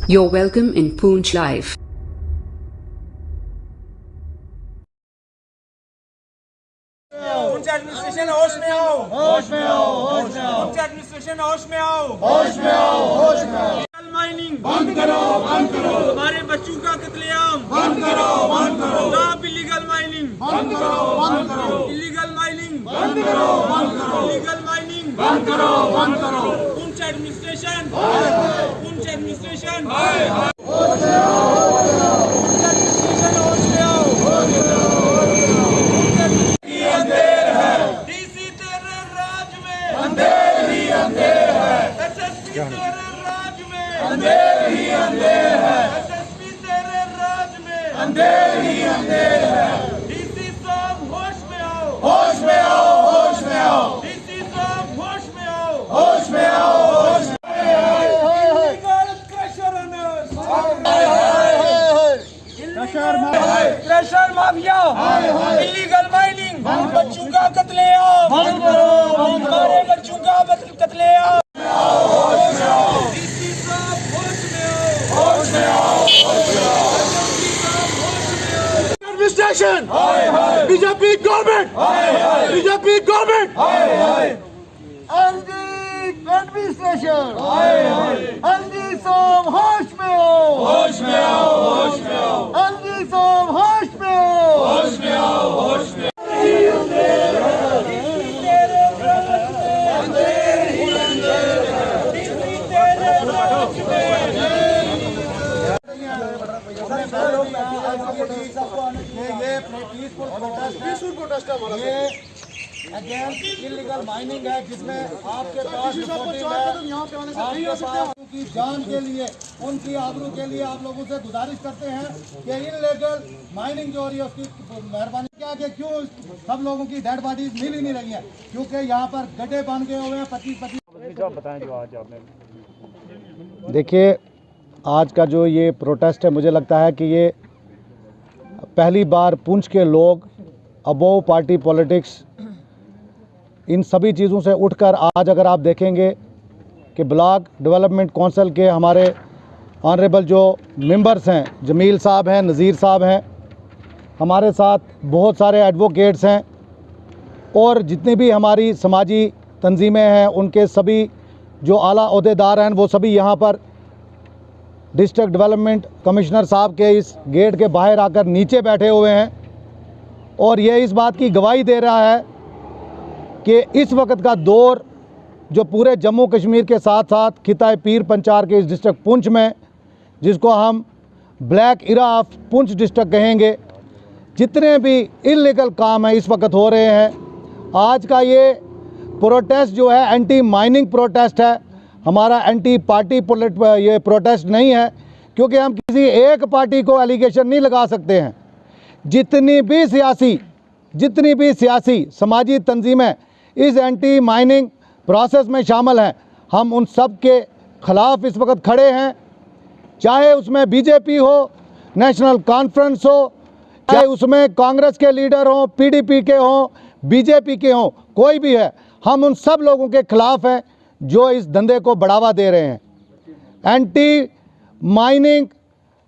You're welcome in Poonch Live. Poonch administration होश में आओ, होश में आओ, होश में आओ। पूंछ एडमिनिस्ट्रेशन होश में आओ, होश में आओ, होश में आओ। इलीगल माइनिंग बंद करो, बंद करो। हमारे बच्चों का कत्लेआम बंद करो, बंद करो। स्टॉप इलीगल माइनिंग बंद करो, बंद करो। इलीगल माइनिंग बंद करो, बंद करो। इलीगल माइनिंग बंद करो, बंद करो। पूंछ एडमिनिस्ट्रेशन, पूंछ एडमिनिस्ट्रेशन होश में आओ, पूंछ एडमिनिस्ट्रेशन होश में आओ, होश में आओ। अंधेर है डीसी तेरे राज में, अंधेर ही अंधेर है। एसएसपी तेरे राज में, अंधेर ही अंधेर है। एसएसपी तेरे राज में, अंधेर ही अंधेर है। डीसी साहब होश में आओ, होश में आओ, होश में आओ। डीसी साहब होश में आओ, होश में आओ, होश में आओ। Illegal crusher owners, crusher mafia, illegal mining, बच्चों का कत्लेआम बंद करो, हमारे बच्चों का कत्लेआम। डीसी साहब होश में आओ, होश में आओ, होश में आओ। Administration BJP government, BJP government. Administration LG साहब होश में आओ, होश में आओ, होश में आओ। एलजी साहब होश में आओ, होश में आओ, होश में आओ। अगेंस्ट इलीगल माइनिंग है, जिसमें आपके पास की जान के लिए, उनकी आबरू के लिए आप लोगों से गुजारिश करते हैं कि इलीगल माइनिंग जो हो रही है उसकी मेहरबानी क्या कि क्यों सब लोगों की डेड बॉडीज मिल ही नहीं रही है, क्योंकि यहाँ पर गड्ढे बन गए हुए हैं 25-25। बताएं जो आज आपने। देखिए, आज का जो ये प्रोटेस्ट है, मुझे लगता है कि ये पहली बार पुंछ के लोग अबोव पार्टी पॉलिटिक्स इन सभी चीज़ों से उठकर आज अगर आप देखेंगे कि ब्लॉक डेवलपमेंट काउंसिल के हमारे ऑनरेबल जो मेंबर्स हैं, जमील साहब हैं, नज़ीर साहब हैं, हमारे साथ बहुत सारे एडवोकेट्स हैं और जितनी भी हमारी समाजी तंजीमें हैं, उनके सभी जो आला ओहदेदार हैं वो सभी यहाँ पर डिस्ट्रिक्ट डेवलपमेंट कमिश्नर साहब के इस गेट के बाहर आकर नीचे बैठे हुए हैं। और ये इस बात की गवाही दे रहा है कि इस वक्त का दौर जो पूरे जम्मू कश्मीर के साथ साथ खिताए पीर पंचार के इस डिस्ट्रिक्ट पुंछ में, जिसको हम black era of Poonch district कहेंगे, जितने भी इलीगल काम हैं इस वक्त हो रहे हैं। आज का ये प्रोटेस्ट जो है एंटी माइनिंग प्रोटेस्ट है, हमारा एंटी पार्टी ये प्रोटेस्ट नहीं है, क्योंकि हम किसी एक पार्टी को एलिगेशन नहीं लगा सकते हैं। जितनी भी सियासी समाजी तंजीमें इस एंटी माइनिंग प्रोसेस में शामिल हैं, हम उन सब के ख़िलाफ़ इस वक्त खड़े हैं। चाहे उसमें बीजेपी हो, नेशनल कॉन्फ्रेंस हो, चाहे उसमें कांग्रेस के लीडर हों, पीडीपी के हों, बीजेपी के हों, कोई भी है, हम उन सब लोगों के ख़िलाफ़ हैं जो इस धंधे को बढ़ावा दे रहे हैं। एंटी माइनिंग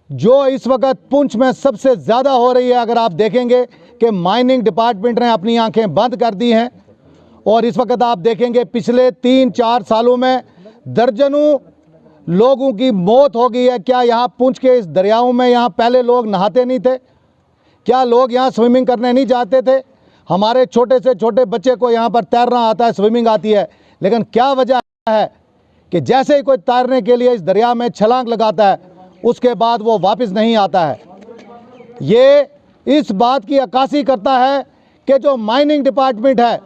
जो इस वक्त पुंछ में सबसे ज़्यादा हो रही है, अगर आप देखेंगे कि माइनिंग डिपार्टमेंट ने अपनी आंखें बंद कर दी हैं और इस वक्त आप देखेंगे पिछले 3-4 सालों में दर्जनों लोगों की मौत हो गई है। क्या यहाँ पुंछ के इस दरियाओं में यहाँ पहले लोग नहाते नहीं थे? क्या लोग यहाँ स्विमिंग करने नहीं जाते थे? हमारे छोटे से छोटे बच्चे को यहाँ पर तैरना आता है, स्विमिंग आती है, लेकिन क्या वजह है कि जैसे ही कोई तैरने के लिए इस दरिया में छलांग लगाता है, उसके बाद वो वापस नहीं आता है। ये इस बात की अक्कासी करता है कि जो माइनिंग डिपार्टमेंट है,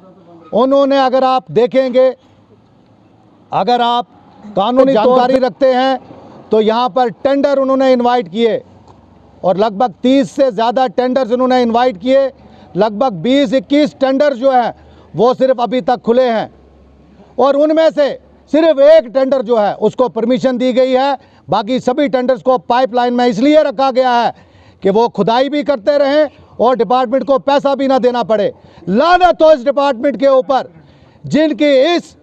उन्होंने, अगर आप देखेंगे, अगर आप कानूनी जानकारी रखते हैं तो यहाँ पर टेंडर उन्होंने इनवाइट किए और लगभग 30 से ज़्यादा टेंडर्स उन्होंने इनवाइट किए। लगभग 20-21 टेंडर जो हैं वो सिर्फ अभी तक खुले हैं और उनमें से सिर्फ एक टेंडर जो है उसको परमिशन दी गई है। बाकी सभी टेंडर्स को पाइपलाइन में इसलिए रखा गया है कि वो खुदाई भी करते रहें और डिपार्टमेंट को पैसा भी ना देना पड़े। लानत हो इस डिपार्टमेंट के ऊपर जिनकी इस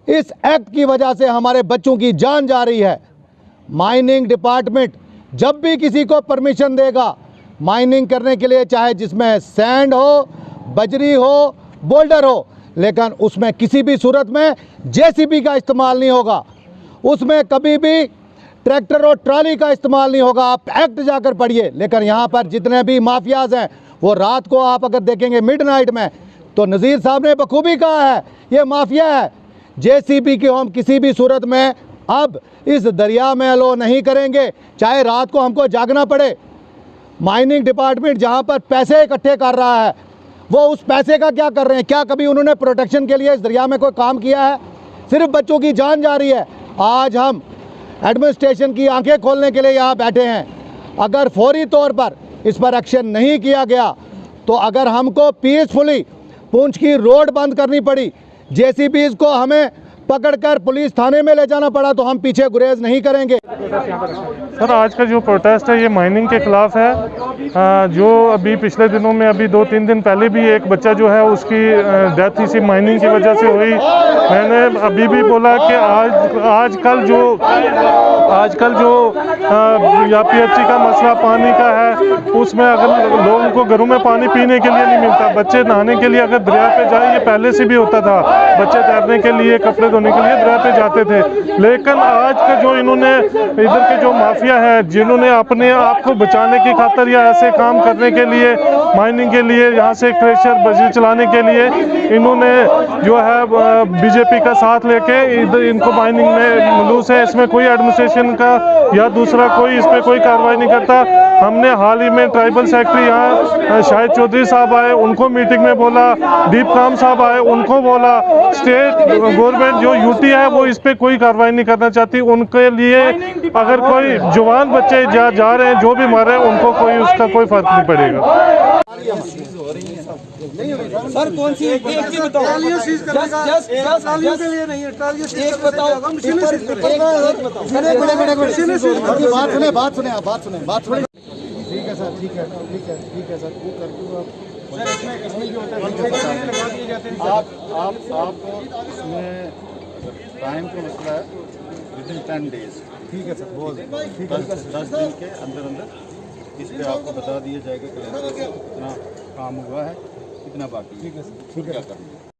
एक्ट की वजह से हमारे बच्चों की जान जा रही है। माइनिंग डिपार्टमेंट जब भी किसी को परमिशन देगा माइनिंग करने के लिए, चाहे जिसमें सैंड हो, बजरी हो, बोल्डर हो, लेकिन उसमें किसी भी सूरत में जेसीबी का इस्तेमाल नहीं होगा, उसमें कभी भी ट्रैक्टर और ट्राली का इस्तेमाल नहीं होगा। आप एक्ट जाकर पढ़िए। लेकिन यहाँ पर जितने भी माफियाज हैं वो रात को आप अगर देखेंगे मिडनाइट में, तो नज़ीर साहब ने बखूबी कहा है ये माफिया है। जेसीबी की हम किसी भी सूरत में अब इस दरिया में अलो नहीं करेंगे, चाहे रात को हमको जागना पड़े। माइनिंग डिपार्टमेंट जहाँ पर पैसे इकट्ठे कर रहा है वो उस पैसे का क्या कर रहे हैं? क्या कभी उन्होंने प्रोटेक्शन के लिए इस दरिया में कोई काम किया है? सिर्फ बच्चों की जान जा रही है। आज हम एडमिनिस्ट्रेशन की आंखें खोलने के लिए यहाँ बैठे हैं। अगर फौरी तौर पर इस पर एक्शन नहीं किया गया तो अगर हमको पीसफुली पूंछ की रोड बंद करनी पड़ी, जेसीबीज़ को हमें पकड़कर पुलिस थाने में ले जाना पड़ा, तो हम पीछे गुरेज नहीं करेंगे। सर, आज का जो प्रोटेस्ट है ये माइनिंग के खिलाफ है। जो अभी पिछले दिनों में अभी 2-3 दिन पहले भी एक बच्चा जो है उसकी डेथ इसी माइनिंग की वजह से हुई। मैंने अभी भी बोला कि आजकल जो या पीएचसी का मसला पानी का है, उसमें अगर लोगों को घरों में पानी पीने के लिए नहीं मिलता, बच्चे नहाने के लिए अगर दरिया पे जाए, ये पहले से भी होता था, बच्चे तैरने के लिए, कपड़े धोने के लिए दरिया पे जाते थे। लेकिन आज का जो इन्होंने इधर के जो माफिया है, जिन्होंने अपने आप को बचाने की खातर या ऐसे काम करने के लिए, माइनिंग के लिए, यहाँ से क्रेशर बजरी चलाने के लिए, इन्होंने जो है बीजेपी का साथ लेके इधर इनको माइनिंग में मुलूस है। इसमें कोई एडमिनिस्ट्रेशन का या दूसरा कोई इस पर कोई कार्रवाई नहीं करता। हमने हाल ही में ट्राइबल सेक्रेटरी यहाँ शाहिद चौधरी साहब आए, उनको मीटिंग में बोला, दीप काम साहब आए, उनको बोला। स्टेट गवर्नमेंट जो यूटी है वो इस पर कोई कार्रवाई नहीं करना चाहती। उनके लिए अगर कोई जवान बच्चे जा रहे हैं, जो भी मर रहे हैं, उनको कोई उसका कोई फर्क नहीं पड़ेगा। सर कौन सी एक ही बताओ, ट्रालियों के लिए नहीं है, ट्रालियों से एक बताओ, बात सुने। ठीक है सर, ठीक है सर, वो कर दो आप। सर इसमें जो होता है आप इसमें टाइम का मसला है, विदिन 10 डेज। ठीक है सर, बहुत ठीक है। 10 दिन के अंदर इस पे आपको बता दिया जाएगा कि कितना काम हुआ है, कितना बाकी। ठीक है सर, ठीक है, क्या करना है।